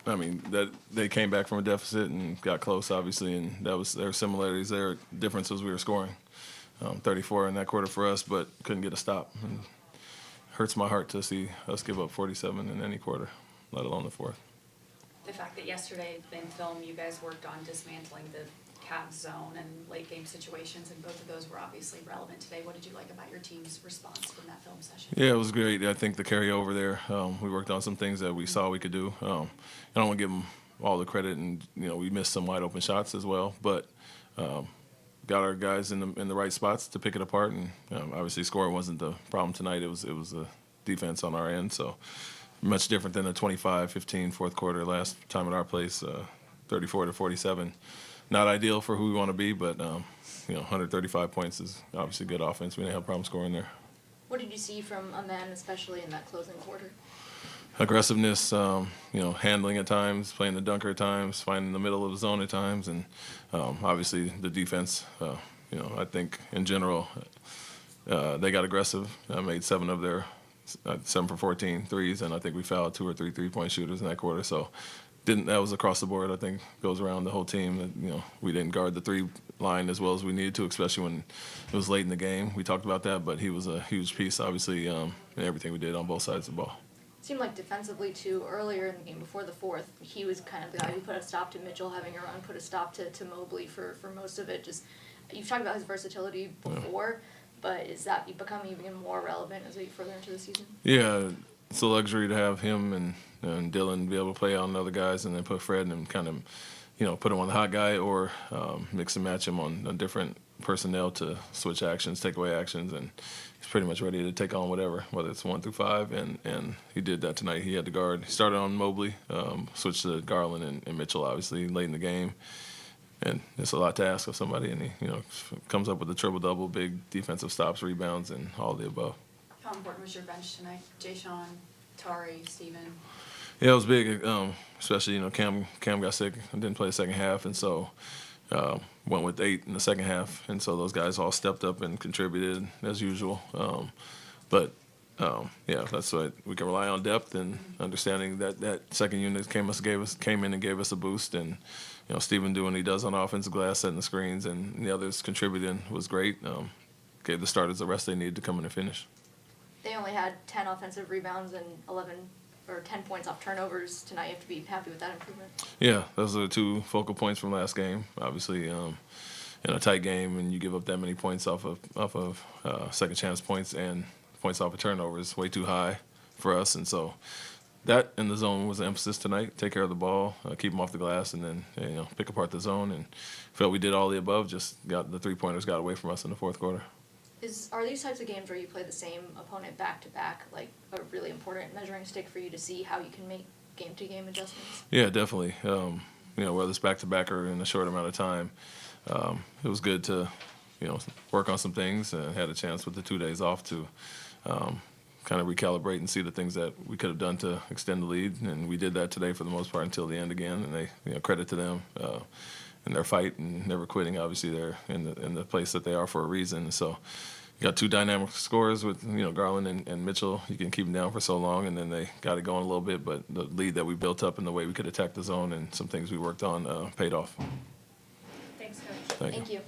I mean, that they came back from a deficit and got close, obviously, and there were similarities there. Difference was we were scoring 34 in that quarter for us, but couldn't get a stop. And hurts my heart to see us give up 47 in any quarter, let alone the fourth. The fact that yesterday in film you guys worked on dismantling the Cavs zone and late game situations, and both of those were obviously relevant today. What did you like about your team's response from that film session? Yeah, it was great. I think the carryover there, we worked on some things that we saw we could do. I don't want to give them all the credit, and we missed some wide open shots as well, but got our guys in the right spots to pick it apart. And obviously, scoring wasn't the problem tonight. It was the defense on our end. So much different than the 25-15 fourth quarter last time at our place, 34-47. Not ideal for who we want to be, but 135 points is obviously good offense. We didn't have a problem scoring there. What did you see from a man, especially in that closing quarter? Aggressiveness, handling at times, playing the dunker at times, finding the middle of the zone at times, and obviously the defense. I think in general they got aggressive. I made 7 of their 7 for 14 threes, and I think we fouled 2 or 3 3-point shooters in that quarter. So that was across the board. I think goes around the whole team. We didn't guard the 3 line as well as we needed to, especially when it was late in the game. We talked about that, but he was a huge piece, obviously, in everything we did on both sides of the ball. Seemed like defensively, too, earlier in the game, before the fourth, he was kind of the guy who put a stop to Mitchell having a run, put a stop to Mobley for most of it. You've talked about his versatility before, but is that becoming even more relevant as we get further into the season? Yeah, it's a luxury to have him and Dillon be able to play on other guys, and then put Fred and kind of, put him on the hot guy, or mix and match him on a different personnel to switch actions, take away actions, and he's pretty much ready to take on whether it's 1 through 5, and he did that tonight. He had the guard. He started on Mobley, switched to Garland and Mitchell, obviously, late in the game. And it's a lot to ask of somebody, and he, comes up with a triple-double, big defensive stops, rebounds, and all of the above. How important was your bench tonight? Jason, Tari, Steven? Yeah, it was big, especially, Cam got sick and didn't play the second half, and so went with 8 in the second half, and so those guys all stepped up and contributed as usual. That's what we can rely on, depth and understanding that second unit came in and gave us a boost, and Steven doing what he does on offensive glass, setting the screens, and the others contributing was great. Gave the starters the rest they needed to come in and finish. They only had 10 offensive rebounds and 10 points off turnovers tonight. You have to be happy with that improvement. Yeah, those are the 2 focal points from last game. Obviously, in a tight game, and you give up that many points off of second chance points and points off of turnovers, way too high for us. And so that in the zone was the emphasis tonight. Take care of the ball, keep them off the glass, and then pick apart the zone. And felt we did all the above. Just got the 3-pointers got away from us in the fourth quarter. Are these types of games where you play the same opponent back-to-back like a really important measuring stick for you to see how you can make game-to-game adjustments? Yeah, definitely. Whether it's back-to-back or in a short amount of time, it was good to, work on some things. Had a chance with the 2 days off to kind of recalibrate and see the things that we could have done to extend the lead, and we did that today for the most part until the end again. And they, credit to them and their fight and never quitting. Obviously, they're in the place that they are for a reason. So you got 2 dynamic scorers with Garland and Mitchell. You can keep them down for so long, and then they got it going a little bit. But the lead that we built up and the way we could attack the zone and some things we worked on paid off. Thanks, Coach. Thank you.